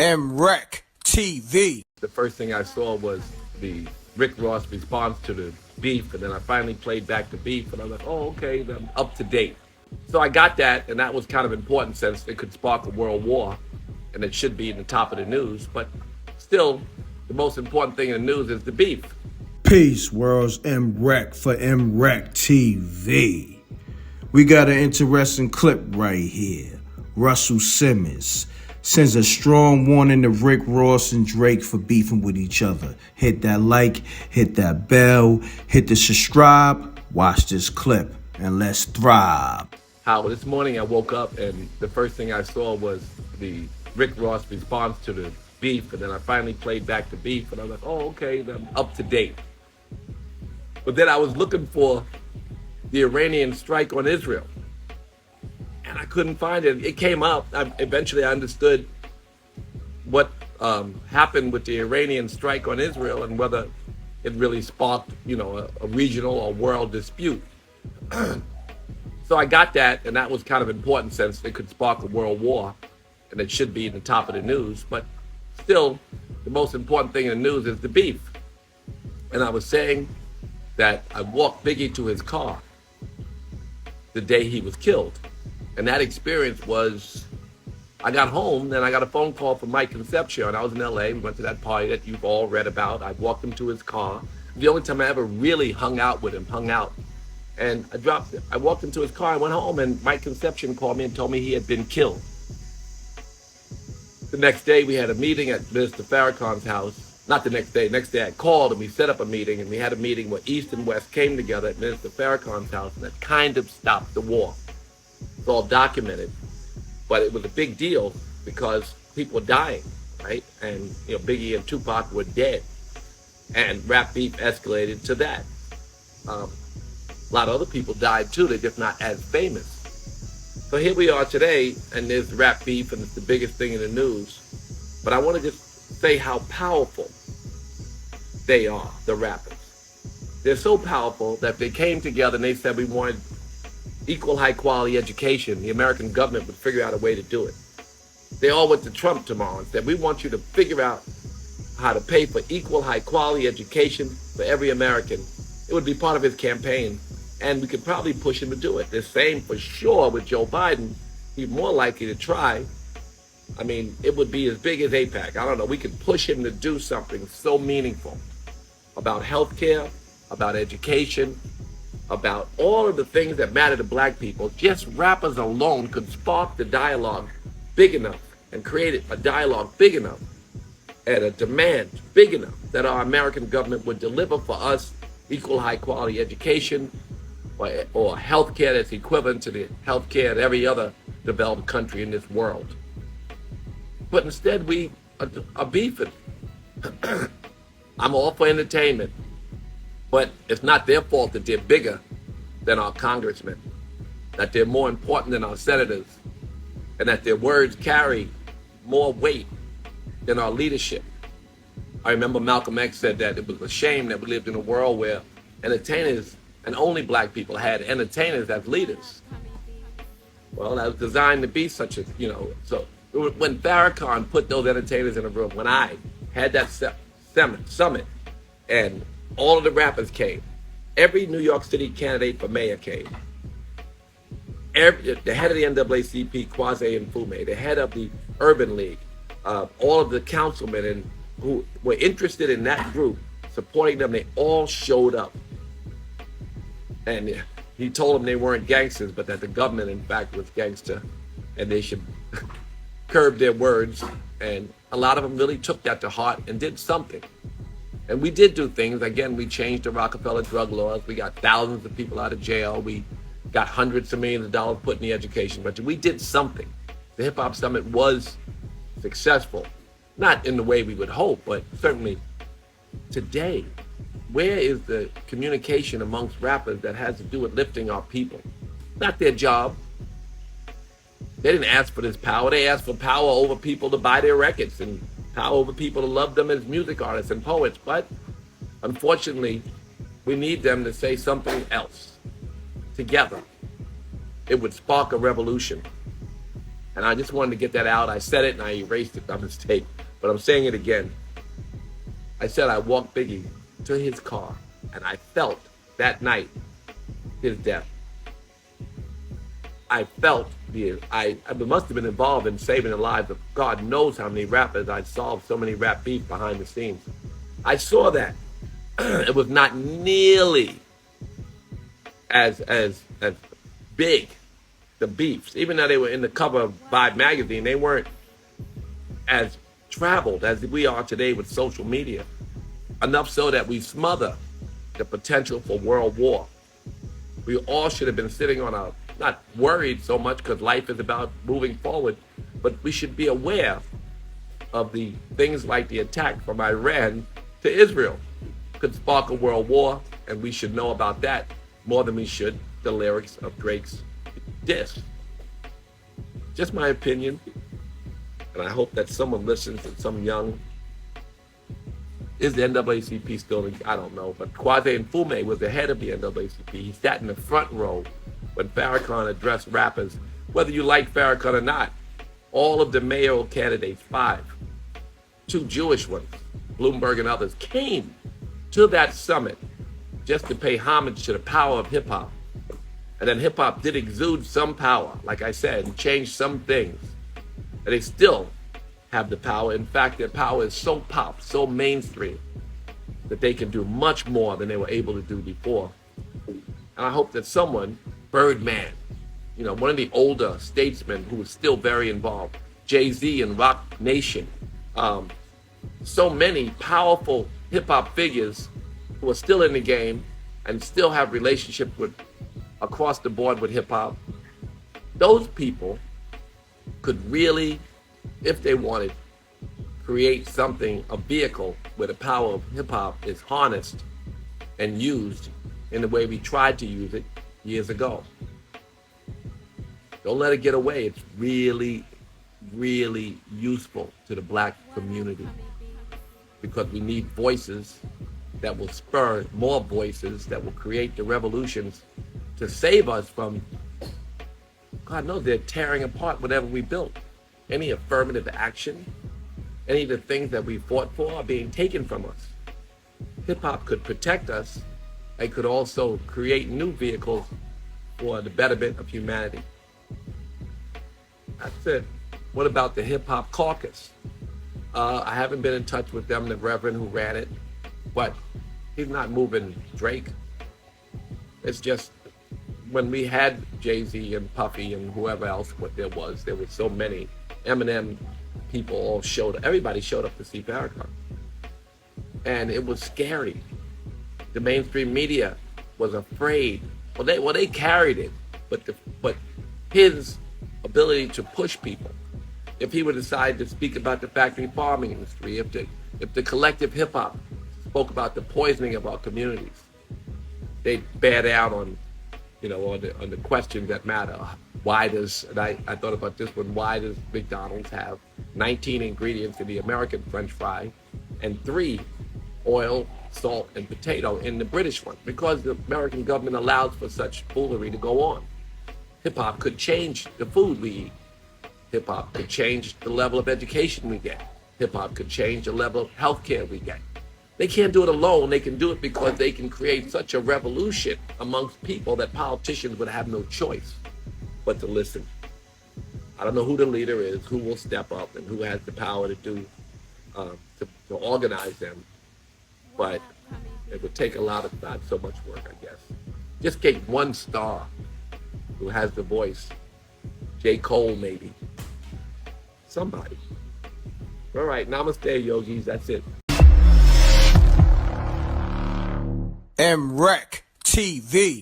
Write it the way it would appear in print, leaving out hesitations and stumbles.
mrecktv. The first thing I saw was the Rick Ross response to the beef, and then I finally played back the beef, and I was like, oh, okay, I'm up to date. So I got that, and that was kind of important since it could spark a world war, and it should be in the top of the news. But still, the most important thing in the news is the beef. Peace, worlds. mrec for mrecktv. We got an interesting clip right here. Russell Simmons sends a strong warning to Rick Ross and Drake for beefing with each other. Hit that like, hit that bell, hit the subscribe, watch this clip, and let's thrive. How this morning I woke up and the first thing I saw was the Rick Ross response to the beef, and then I finally played back the beef, and I was like, oh, okay, I'm up to date. But then I was looking for the Iranian strike on Israel, and I couldn't find it. It came up. Eventually I understood what happened with the Iranian strike on Israel and whether it really sparked, a regional or world dispute. So I got that, and that was kind of important since it could spark a world war, and it should be in the top of the news. But still, the most important thing in the news is the beef. And I was saying that I walked Biggie to his car the day he was killed. And that experience was, I got home, then I got a phone call from Mike Concepcion. I was in LA, we went to that party that you've all read about. I walked him to his car. The only time I ever really hung out with him, And I walked into his car, I went home, and Mike Concepcion called me and told me he had been killed. The next day we had a meeting at Mr. Farrakhan's house. Not the next day I called and we set up a meeting, and we had a meeting where East and West came together at Mr. Farrakhan's house, and that kind of stopped the war. It's all documented, but it was a big deal because people were dying, right? And Biggie and 2Pac were dead, and rap beef escalated to that. A lot of other people died too, they're just not as famous. So here we are today, and there's rap beef, and it's the biggest thing in the news. But I want to just say how powerful they are, the rappers. They're so powerful that they came together and they said we wanted equal high quality education. The American government would figure out a way to do it. They all went to Trump tomorrow and said, we want you to figure out how to pay for equal high quality education for every American. It would be part of his campaign, and we could probably push him to do it. The same for sure with Joe Biden. He's more likely to try. I mean, it would be as big as APAC. I don't know. We could push him to do something so meaningful about healthcare, about education, about all of the things that matter to black people. Just rappers alone could spark the dialogue big enough and create a dialogue big enough and a demand big enough that our American government would deliver for us equal high quality education or healthcare that's equivalent to the healthcare of every other developed country in this world. But instead we are beefing. I'm all for entertainment, but it's not their fault that they're bigger than our congressmen, that they're more important than our senators, and that their words carry more weight than our leadership. I remember Malcolm X said that it was a shame that we lived in a world where entertainers, and only black people, had entertainers as leaders. Well, that was designed to be such a, so when Farrakhan put those entertainers in a room, when I had that summit, and all of the rappers came, every New York City candidate for mayor came, the head of the NAACP, Kwame Nkrumah, the head of the Urban League, all of the councilmen and who were interested in that group, supporting them, they all showed up. And he told them they weren't gangsters, but that the government, in fact, was gangster, and they should curb their words. And a lot of them really took that to heart and did something. And we did do things. Again, we changed the Rockefeller drug laws. We got thousands of people out of jail. We got hundreds of millions of dollars put in the education budget. We did something. The Hip Hop Summit was successful. Not in the way we would hope, but certainly today, where is the communication amongst rappers that has to do with lifting our people? Not their job. They didn't ask for this power. They asked for power over people to buy their records and power over people to love them as music artists and poets. But unfortunately, we need them to say something else. Together, it would spark a revolution. And I just wanted to get that out. I said it and I erased it by mistake, but I'm saying it again. I said I walked Biggie to his car, and I felt that night his death. I felt I must have been involved in saving the lives of God knows how many rappers. I solved so many rap beefs behind the scenes. I saw that. It was not nearly as big, the beefs. Even though they were in the cover of Vibe magazine, they weren't as traveled as we are today with social media. Enough so that we smother the potential for world war. We all should have been sitting on a, not worried so much because life is about moving forward, but we should be aware of the things like the attack from Iran to Israel could spark a world war, and we should know about that more than we should the lyrics of Drake's diss. Just my opinion, and I hope that someone listens and some young. Is the NAACP still in? I don't know, but Kwame Nkrumah was the head of the NAACP. He sat in the front row when Farrakhan addressed rappers. Whether you like Farrakhan or not, all of the mayoral candidates, 5, 2 Jewish ones, Bloomberg and others, came to that summit just to pay homage to the power of hip hop. And then hip hop did exude some power, like I said, and changed some things. And they still have the power. In fact, their power is so pop, so mainstream, that they can do much more than they were able to do before. And I hope that someone, Birdman, one of the older statesmen who was still very involved, Jay-Z and Rock Nation, so many powerful hip-hop figures who are still in the game and still have relationships with across the board with hip-hop. Those people could really, if they wanted, create something, a vehicle where the power of hip-hop is harnessed and used in the way we tried to use it years ago. Don't let it get away. It's really, really useful to the black community because we need voices that will spur more voices that will create the revolutions to save us from, God knows, they're tearing apart whatever we built. Any affirmative action, any of the things that we fought for are being taken from us. Hip-hop could protect us and could also create new vehicles for the betterment of humanity. That's it. What about the Hip-Hop Caucus? I haven't been in touch with them, the Reverend who ran it, but he's not moving Drake. It's just when we had Jay-Z and Puffy and whoever else, what there was so many. Eminem people all showed up. Everybody showed up to see Farrakhan. And it was scary. The mainstream media was afraid. Well, they carried it, but his ability to push people, if he would decide to speak about the factory farming industry, if the collective hip hop spoke about the poisoning of our communities, they'd bear down on the questions that matter. Why does, and I thought about this one, why does McDonald's have 19 ingredients in the American French fry and 3 oil, salt, and potato in the British one? Because the American government allows for such foolery to go on. Hip-hop could change the food we eat. Hip-hop could change the level of education we get. Hip-hop could change the level of healthcare we get. They can't do it alone. They can do it because they can create such a revolution amongst people that politicians would have no choice but to listen. I don't know who the leader is, who will step up, and who has the power to do to organize them. But it would take a lot of, not so much work, I guess. Just get one star who has the voice. J. Cole, maybe. Somebody. All right, namaste, yogis. That's it. mrecktv.